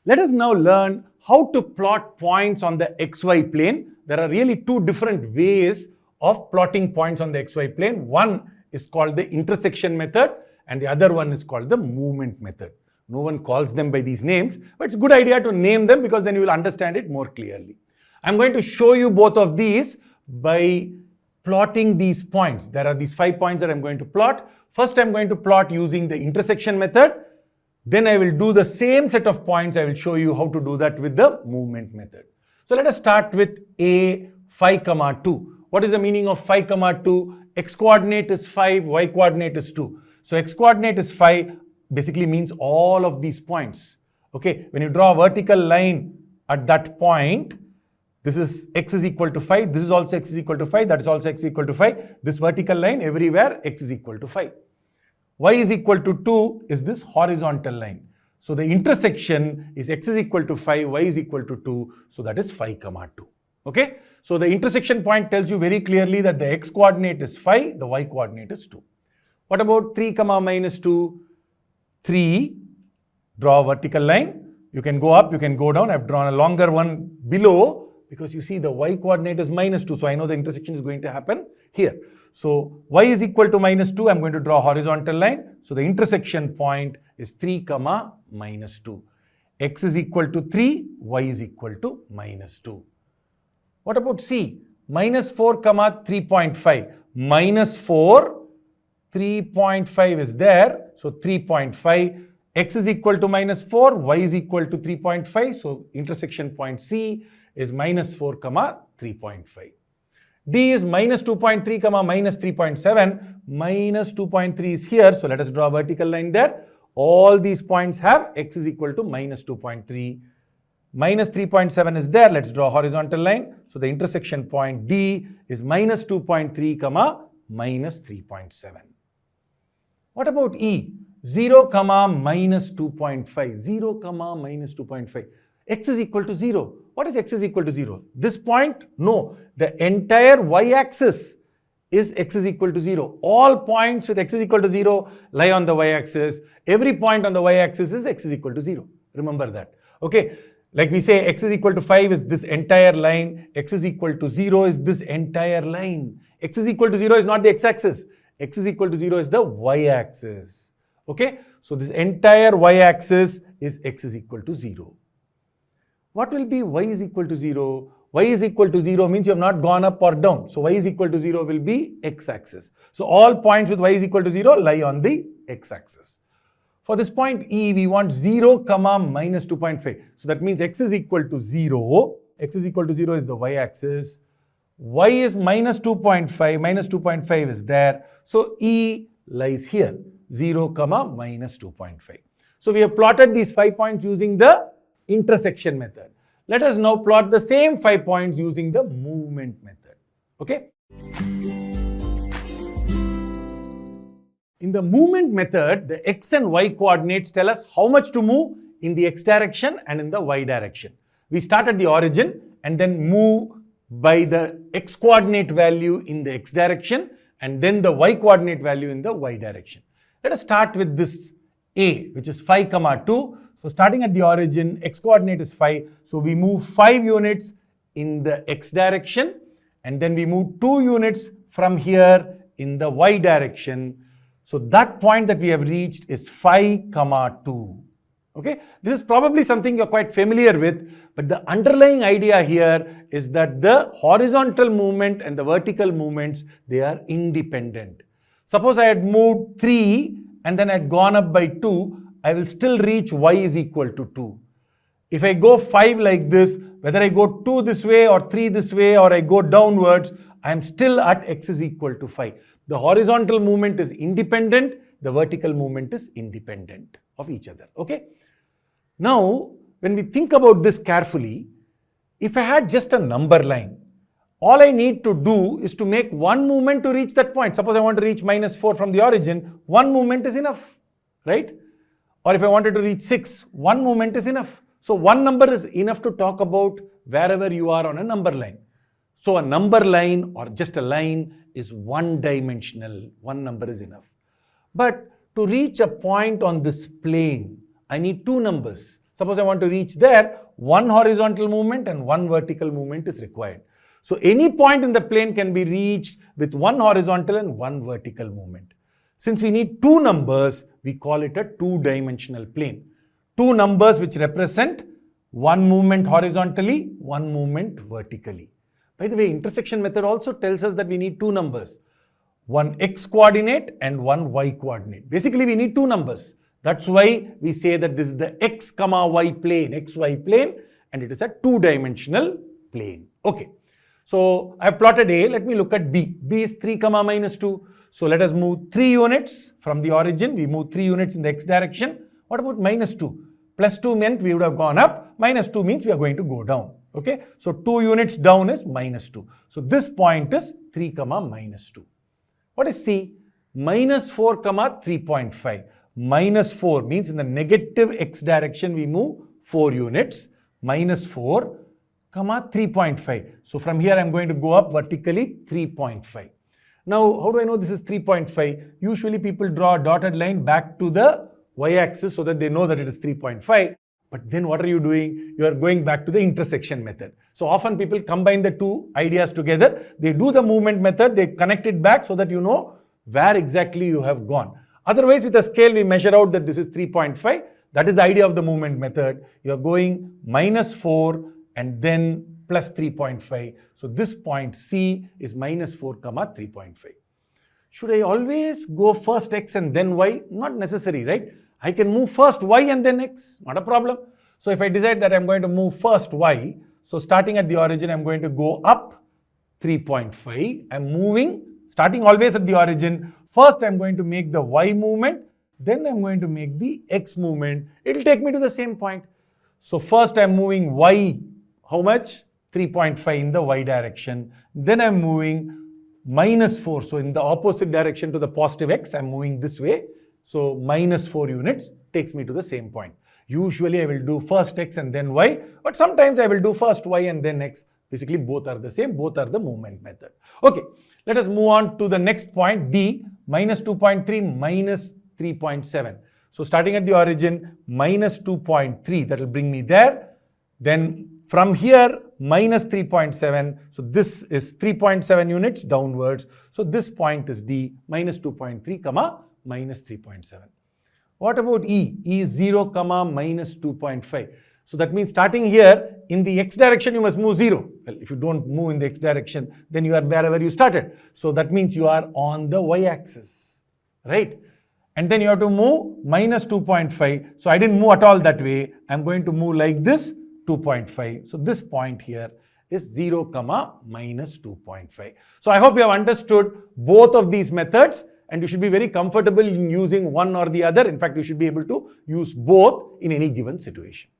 Let us now learn how to plot points on the XY plane. There are really two different ways of plotting points on the XY plane. One is called the intersection method and the other one is called the movement method. No one calls them by these names, but it's a good idea to name them because then you will understand it more clearly. I'm going to show you both of these by plotting these points. There are these 5 points that I'm going to plot. First, I'm going to plot using the intersection method. Then I will do the same set of points. I will show you how to do that with the movement method. So let us start with A 5, 2. What is the meaning of 5, 2? X coordinate is 5, Y coordinate is 2. So X coordinate is 5 basically means all of these points. Okay, when you draw a vertical line at that point, this is X is equal to 5, this is also X is equal to 5, that is also X is equal to 5. This vertical line everywhere X is equal to 5. Y is equal to 2 is this horizontal line. So the intersection is X is equal to 5, Y is equal to 2, so that is 5, 2. Okay, so the intersection point tells you very clearly that the X coordinate is 5, the Y coordinate is 2. What about 3, minus 2? 3, draw a vertical line. You can go up, you can go down. I've drawn a longer one below because you see the Y coordinate is minus 2. So I know the intersection is going to happen here. So Y is equal to minus 2. I'm going to draw a horizontal line. So the intersection point is 3, minus 2. X is equal to 3, Y is equal to minus 2. What about C? Minus 4, 3.5. Minus 4, 3.5 is there. So 3.5. X is equal to minus 4, Y is equal to 3.5. So intersection point C is minus 4, 3.5. D is minus 2.3, minus 3.7. Minus 2.3 is here. So let us draw a vertical line there. All these points have X is equal to minus 2.3. Minus 3.7 is there. Let's draw a horizontal line. So the intersection point D is minus 2.3, minus 3.7. What about E? 0, minus 2.5. 0, minus 2.5. X is equal to 0. What is X is equal to 0? This point? No. The entire Y-axis is X is equal to 0. All points with X is equal to 0 lie on the Y-axis. Every point on the Y-axis is X is equal to 0. Remember that. Okay. Like we say X is equal to 5 is this entire line. X is equal to 0 is this entire line. X is equal to 0 is not the X-axis. X is equal to 0 is the Y-axis. Okay. So this entire Y-axis is X is equal to 0. What will be Y is equal to 0? Y is equal to 0 means you have not gone up or down. So Y is equal to 0 will be X-axis. So all points with Y is equal to 0 lie on the X-axis. For this point E, we want 0, minus 2.5. So that means X is equal to 0. X is equal to 0 is the Y-axis. Y is minus 2.5. Minus 2.5 is there. So E lies here. 0, minus 2.5. So we have plotted these 5 points using the intersection method. Let us now plot the same 5 points using the movement method. Okay? In the movement method, the X and Y coordinates tell us how much to move in the X direction and in the Y direction. We start at the origin and then move by the X coordinate value in the X direction and then the Y coordinate value in the Y direction. Let us start with this A, which is 5, 2. So starting at the origin, X coordinate is 5. So we move 5 units in the X direction and then we move 2 units from here in the Y direction. So that point that we have reached is 5, 2. Okay, this is probably something you're quite familiar with, but the underlying idea here is that the horizontal movement and the vertical movements, they are independent. Suppose I had moved 3 and then I had gone up by 2, I will still reach Y is equal to 2. If I go 5 like this, whether I go 2 this way or 3 this way or I go downwards, I am still at X is equal to 5. The horizontal movement is independent, the vertical movement is independent of each other. Okay? Now, when we think about this carefully, if I had just a number line, all I need to do is to make one movement to reach that point. Suppose I want to reach minus 4 from the origin, one movement is enough, right? Or if I wanted to reach 6, one movement is enough. So one number is enough to talk about wherever you are on a number line. So a number line or just a line is one dimensional, one number is enough. But to reach a point on this plane, I need two numbers. Suppose I want to reach there, one horizontal movement and one vertical movement is required. So any point in the plane can be reached with one horizontal and one vertical movement. Since we need two numbers, we call it a two-dimensional plane. Two numbers which represent one movement horizontally, one movement vertically. By the way, intersection method also tells us that we need two numbers. One x coordinate and one y coordinate. Basically, we need two numbers. That's why we say that this is the x, y plane, xy plane, and it is a two-dimensional plane. Okay. So I have plotted A. Let me look at B. B is 3, minus 2. So let us move 3 units from the origin. We move 3 units in the x direction. What about minus 2? Plus 2 meant we would have gone up. Minus 2 means we are going to go down. Okay. So 2 units down is minus 2. So this point is 3, minus 2. What is C? Minus 4, 3.5. Minus 4 means in the negative x direction we move 4 units. Minus 4, 3.5. So from here I am going to go up vertically 3.5. Now how do I know this is 3.5? Usually people draw a dotted line back to the y-axis so that they know that it is 3.5. But then what are you doing? You are going back to the intersection method. So often people combine the two ideas together. They do the movement method, they connect it back so that you know where exactly you have gone. Otherwise with a scale we measure out that this is 3.5. That is the idea of the movement method. You are going minus 4 and then plus 3.5. So this point C is minus 4, 3.5. Should I always go first x and then y? Not necessary, right? I can move first y and then x, not a problem. So if I decide that I'm going to move first y, so starting at the origin, I'm going to go up 3.5. I'm moving, starting always at the origin. First, I'm going to make the y movement. Then I'm going to make the x movement. It will take me to the same point. So first I'm moving y, how much? 3.5 in the y direction. Then I'm moving minus 4. So in the opposite direction to the positive x, I'm moving this way. So minus 4 units takes me to the same point. Usually I will do first x and then y, but sometimes I will do first y and then x. Basically both are the same, both are the movement method. Okay, let us move on to the next point, D, minus 2.3, minus 3.7. So starting at the origin, minus 2.3, that will bring me there. Then from here, minus 3.7. So this is 3.7 units downwards. So this point is D, minus 2.3, minus 3.7. What about E? E is 0, minus 2.5. So that means starting here, in the x direction, you must move 0. Well, if you don't move in the x direction, then you are wherever you started. So that means you are on the y-axis, right? And then you have to move minus 2.5. So I didn't move at all that way. I'm going to move like this, 2.5. So this point here is 0, minus 2.5. So I hope you have understood both of these methods. And you should be very comfortable in using one or the other. In fact, you should be able to use both in any given situation.